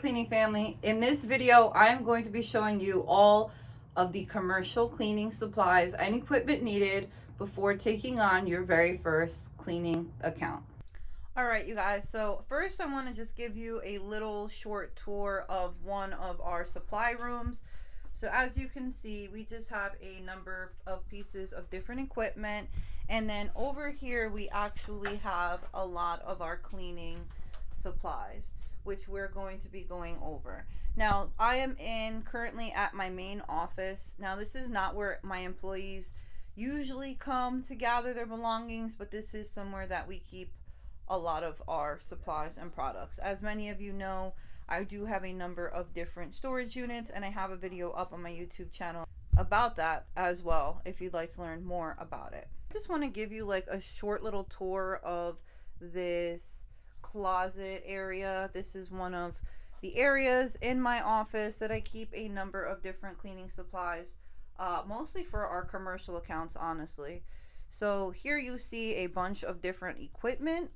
cleaning family. In this video, I'm going to be showing you all of the commercial cleaning supplies and equipment needed before taking on your very first cleaning account. All right, you guys, so first I want to just give you a little short tour of one of our supply rooms. So as you can see, we just have a number of pieces of different equipment, and then over here we actually have a lot of our cleaning supplies, which we're going to be going over. Now, I am currently at my main office. Now, this is not where my employees usually come to gather their belongings, but this is somewhere that we keep a lot of our supplies and products. As many of you know, I do have a number of different storage units, and I have a video up on my YouTube channel about that as well if you'd like to learn more about it. I just want to give you like a short little tour of this closet area. This is one of the areas in my office that I keep a number of different cleaning supplies, mostly for our commercial accounts, honestly. So here you see a bunch of different equipment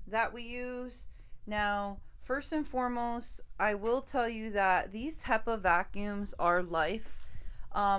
that we use. Now, first and foremost, I will tell you that these HEPA vacuums are life.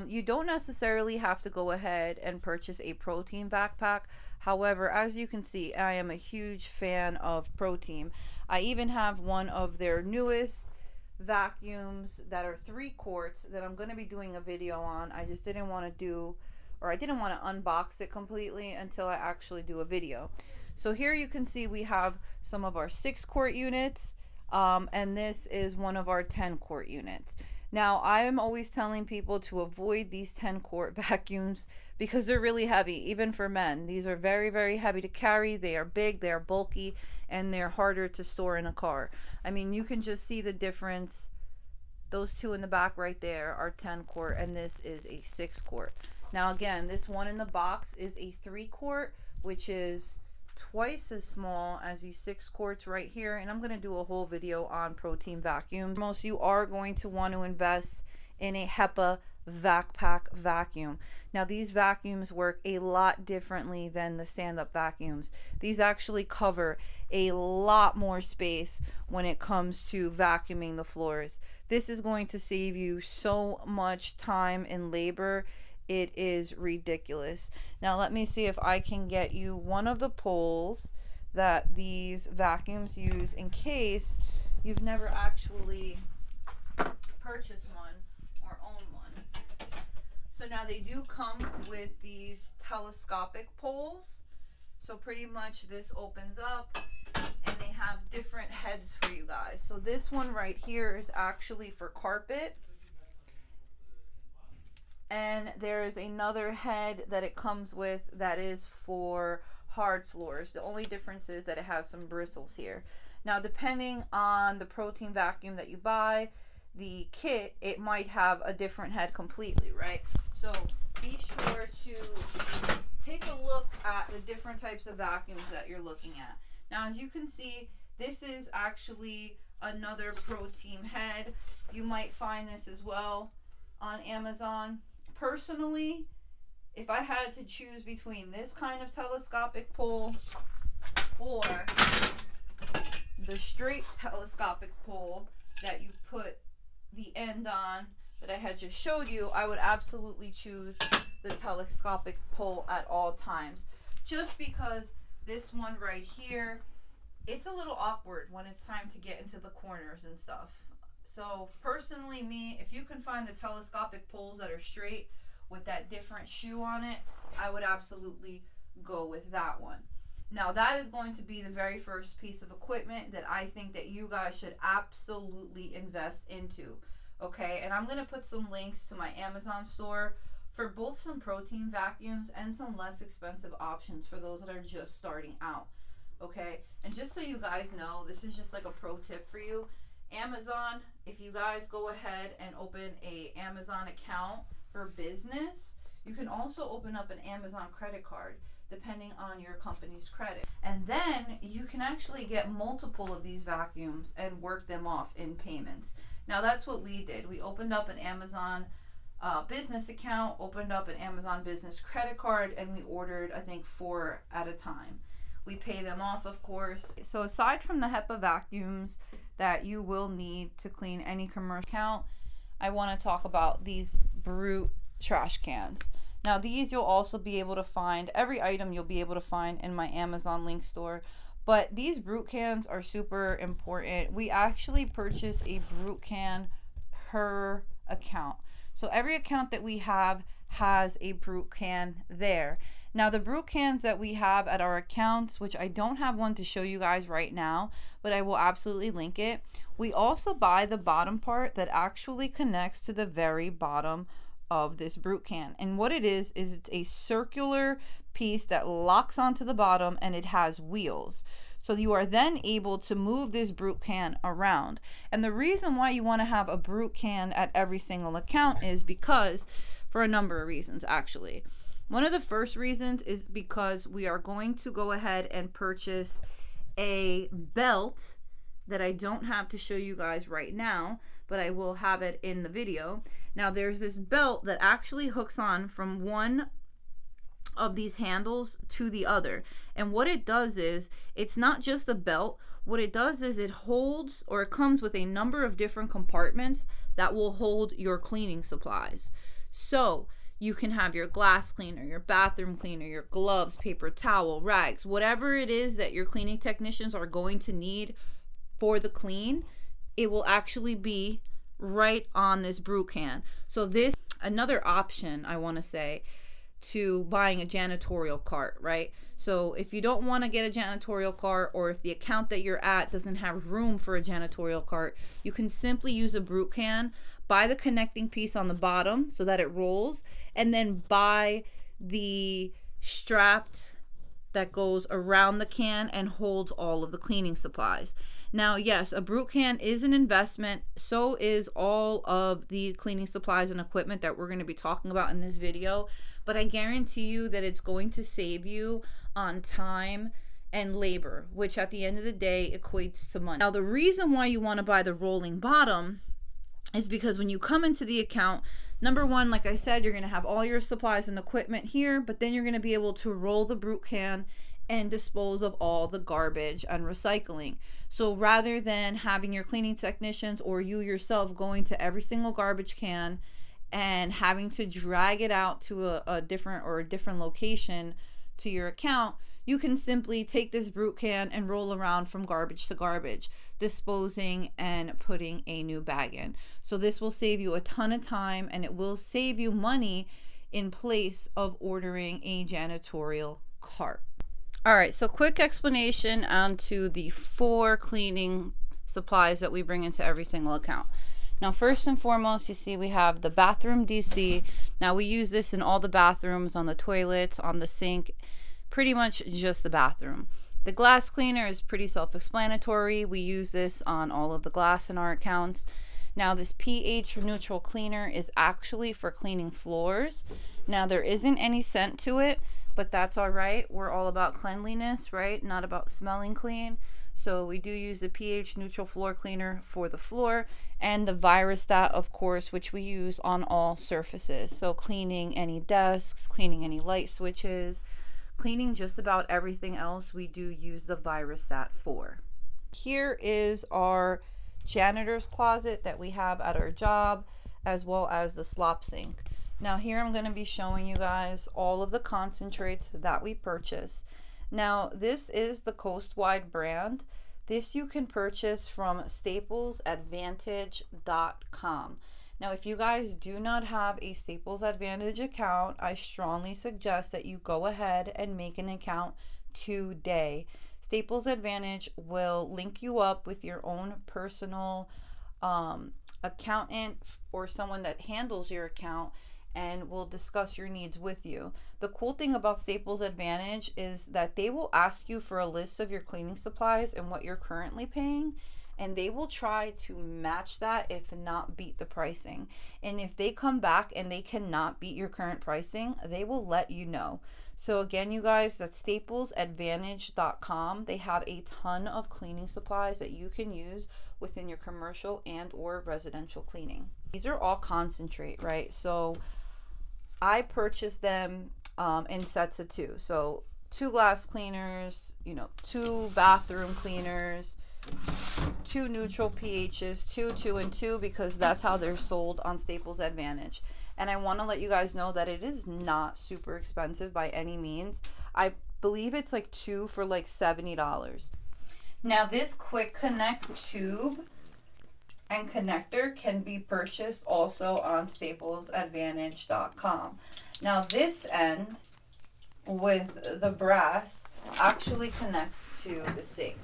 You don't necessarily have to go ahead and purchase a protein backpack. However, as you can see, I am a huge fan of Protein. I even have one of their newest vacuums that are 3 quarts that I'm going to be doing a video on. I just didn't want to unbox it completely until I actually do a video. So here you can see we have some of our 6-quart units, and this is one of our 10-quart units. Now, I'm always telling people to avoid these 10-quart vacuums because they're really heavy, even for men. These are very, very heavy to carry. They are big, they are bulky, and they're harder to store in a car. I mean, you can just see the difference. Those two in the back right there are 10-quart, and this is a 6-quart. Now, again, this one in the box is a 3-quart, which is twice as small as these 6 quarts right here, and I'm going to do a whole video on Protein vacuums. Most you are going to want to invest in a HEPA VacPack vacuum. Now, these vacuums work a lot differently than the stand-up vacuums. These actually cover a lot more space when it comes to vacuuming the floors. This is going to save you so much time and labor. It is ridiculous. Now let me see if I can get you one of the poles that these vacuums use in case you've never actually purchased one or own one. So now they do come with these telescopic poles. So pretty much this opens up and they have different heads for you guys. So this one right here is actually for carpet. And there is another head that it comes with that is for hard floors. The only difference is that it has some bristles here. Now, depending on the Protein vacuum that you buy, the kit, it might have a different head completely, right? So be sure to take a look at the different types of vacuums that you're looking at. Now, as you can see, this is actually another Protein head. You might find this as well on Amazon. Personally, if I had to choose between this kind of telescopic pole or the straight telescopic pole that you put the end on that I had just showed you, I would absolutely choose the telescopic pole at all times. Just because this one right here, it's a little awkward when it's time to get into the corners and stuff. So personally, if you can find the telescopic poles that are straight with that different shoe on it, I would absolutely go with that one. Now, that is going to be the very first piece of equipment that I think that you guys should absolutely invest into. Okay, and I'm going to put some links to my Amazon store for both some Protein vacuums and some less expensive options for those that are just starting out. Okay, and just so you guys know, this is just like a pro tip for you. Amazon, if you guys go ahead and open a Amazon account for business, you can also open up an Amazon credit card depending on your company's credit, and then you can actually get multiple of these vacuums and work them off in payments. Now, that's what we did. We opened up an Amazon business account, opened up an Amazon business credit card, and we ordered, I think, 4 at a time. We pay them off, of course. So aside from the HEPA vacuums that you will need to clean any commercial account, I want to talk about these brute trash cans. Now these you'll also be able to find, every item you'll be able to find in my Amazon link store, but these brute cans are super important. We actually purchase a brute can per account. So every account that we have has a brute can there. Now the brute cans that we have at our accounts, which I don't have one to show you guys right now, but I will absolutely link it. We also buy the bottom part that actually connects to the very bottom of this brute can, and what it is it's a circular piece that locks onto the bottom, and it has wheels, so you are then able to move this brute can around. And the reason why you want to have a brute can at every single account is because for a number of reasons. Actually, one of the first reasons is because we are going to go ahead and purchase a belt that I don't have to show you guys right now, but I will have it in the video. Now there's this belt that actually hooks on from one of these handles to the other, and what it does is, it's not just a belt. What it does is it holds, or it comes with a number of different compartments that will hold your cleaning supplies. So you can have your glass cleaner, your bathroom cleaner, your gloves, paper towel, rags, whatever it is that your cleaning technicians are going to need for the clean, it will actually be right on this brute can. So this, another option I want to say to buying a janitorial cart, right? So if you don't want to get a janitorial cart, or if the account that you're at doesn't have room for a janitorial cart, you can simply use a brute can, buy the connecting piece on the bottom so that it rolls, and then buy the strapped that goes around the can and holds all of the cleaning supplies. Now, yes, a brute can is an investment. So is all of the cleaning supplies and equipment that we're going to be talking about in this video. But I guarantee you that it's going to save you on time and labor, which at the end of the day equates to money. Now, the reason why you want to buy the rolling bottom is because when you come into the account, number one, like I said, you're going to have all your supplies and equipment here, but then you're going to be able to roll the brute can and dispose of all the garbage and recycling. So rather than having your cleaning technicians or you yourself going to every single garbage can and having to drag it out to a different location to your account, you can simply take this brute can and roll around from garbage to garbage, disposing and putting a new bag in. So this will save you a ton of time, and it will save you money in place of ordering a janitorial cart. All right, so quick explanation onto the 4 cleaning supplies that we bring into every single account. Now, first and foremost, you see we have the bathroom DC. Now we use this in all the bathrooms, on the toilets, on the sink, pretty much just the bathroom. The glass cleaner is pretty self-explanatory. We use this on all of the glass in our accounts. Now this pH neutral cleaner is actually for cleaning floors. Now there isn't any scent to it, but that's all right. We're all about cleanliness, right? Not about smelling clean. So we do use the pH neutral floor cleaner for the floor, and the Virostat, of course, which we use on all surfaces. So cleaning any desks, cleaning any light switches, cleaning just about everything else, we do use the Virostat for. Here is our janitor's closet that we have at our job, as well as the slop sink. Now here I'm going to be showing you guys all of the concentrates that we purchase. Now this is the Coastwide brand. This you can purchase from staplesadvantage.com. Now, if you guys do not have a Staples Advantage account, I strongly suggest that you go ahead and make an account today. Staples Advantage will link you up with your own personal accountant or someone that handles your account, and will discuss your needs with you. The cool thing about Staples Advantage is that they will ask you for a list of your cleaning supplies and what you're currently paying, and they will try to match that, if not beat the pricing. And if they come back and they cannot beat your current pricing, they will let you know. So again, you guys, that's staplesadvantage.com. They have a ton of cleaning supplies that you can use within your commercial and or residential cleaning. These are all concentrate, right? So I purchased them in sets of 2. So 2 glass cleaners, 2 bathroom cleaners, 2 neutral pHs, 2, 2, and 2, because that's how they're sold on Staples Advantage. And I want to let you guys know that it is not super expensive by any means. I believe it's like 2 for like $70. Now this quick connect tube and connector can be purchased also on staplesadvantage.com. Now this end with the brass actually connects to the sink.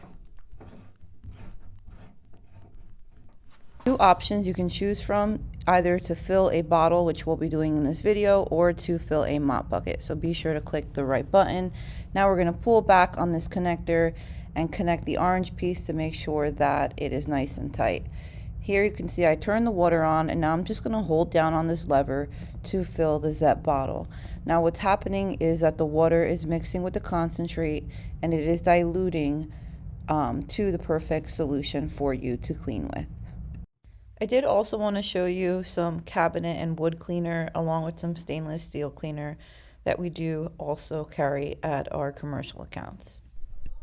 2 options you can choose from, either to fill a bottle, which we'll be doing in this video, or to fill a mop bucket. So be sure to click the right button. Now we're going to pull back on this connector and connect the orange piece to make sure that it is nice and tight. Here you can see I turned the water on, and now I'm just going to hold down on this lever to fill the Zep bottle. Now what's happening is that the water is mixing with the concentrate, and it is diluting to the perfect solution for you to clean with. I did also want to show you some cabinet and wood cleaner along with some stainless steel cleaner that we do also carry at our commercial accounts.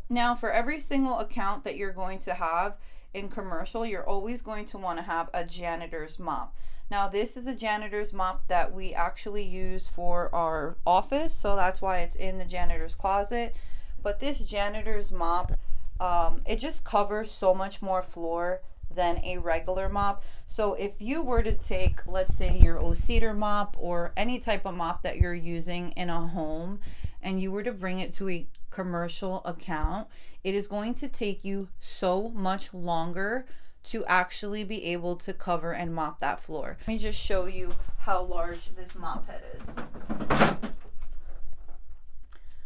Now for every single account that you're going to have in commercial, you're always going to want to have a janitor's mop. Now this is a janitor's mop that we actually use for our office, so that's why it's in the janitor's closet. But this janitor's mop, it just covers so much more floor than a regular mop. So if you were to take, let's say, your O-Cedar mop or any type of mop that you're using in a home, and you were to bring it to a commercial account, it is going to take you so much longer to actually be able to cover and mop that floor. Let me just show you how large this mop head is.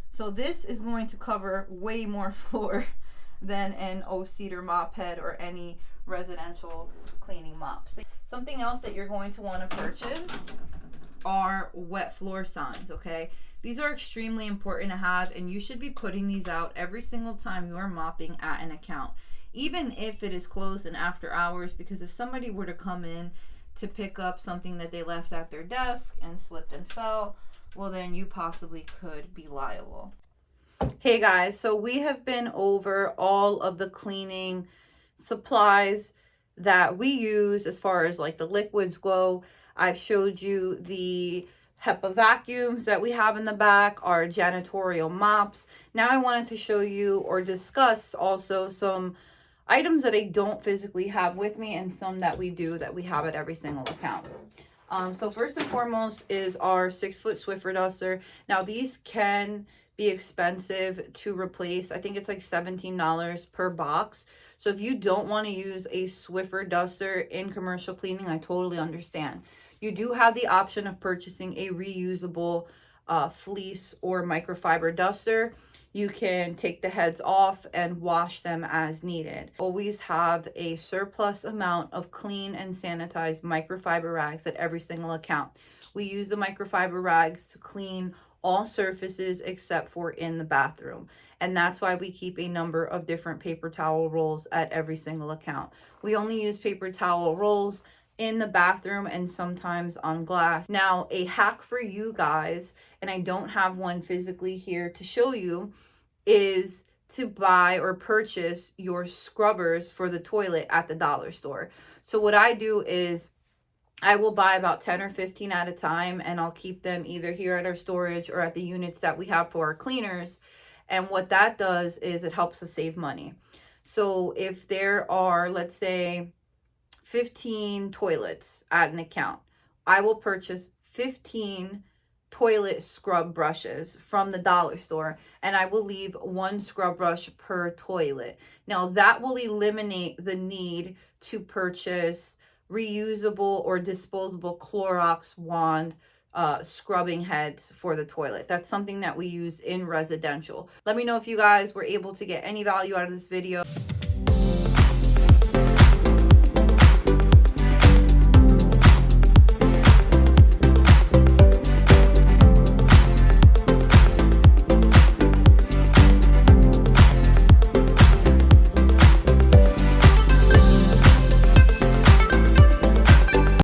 So this is going to cover way more floor than an O-Cedar mop head or any residential cleaning mops. Something else that you're going to want to purchase are wet floor signs, okay? These are extremely important to have, and you should be putting these out every single time you are mopping at an account, even if it is closed and after hours, because if somebody were to come in to pick up something that they left at their desk and slipped and fell, well then you possibly could be liable. Hey guys, so we have been over all of the cleaning supplies that we use as far as like the liquids go. I've showed you the HEPA vacuums that we have in the back, our janitorial mops. Now I wanted to show you or discuss also some items that I don't physically have with me and some that we do that we have at every single account. So first and foremost is our 6-foot Swiffer duster. Now these can be expensive to replace. I think it's like $17 per box. So if you don't want to use a Swiffer duster in commercial cleaning, I totally understand. You do have the option of purchasing a reusable fleece or microfiber duster. You can take the heads off and wash them as needed. Always have a surplus amount of clean and sanitized microfiber rags at every single account. We use the microfiber rags to clean all surfaces except for in the bathroom. And that's why we keep a number of different paper towel rolls at every single account. We only use paper towel rolls in the bathroom and sometimes on glass. Now, a hack for you guys, and I don't have one physically here to show you, is to buy or purchase your scrubbers for the toilet at the dollar store. So what I do is I will buy about 10 or 15 at a time, and I'll keep them either here at our storage or at the units that we have for our cleaners. And what that does is it helps us save money. So if there are, let's say, 15 toilets at an account, I will purchase 15 toilet scrub brushes from the dollar store, and I will leave 1 scrub brush per toilet. Now that will eliminate the need to purchase reusable or disposable Clorox wand scrubbing heads for the toilet. That's something that we use in residential. Let me know if you guys were able to get any value out of this video.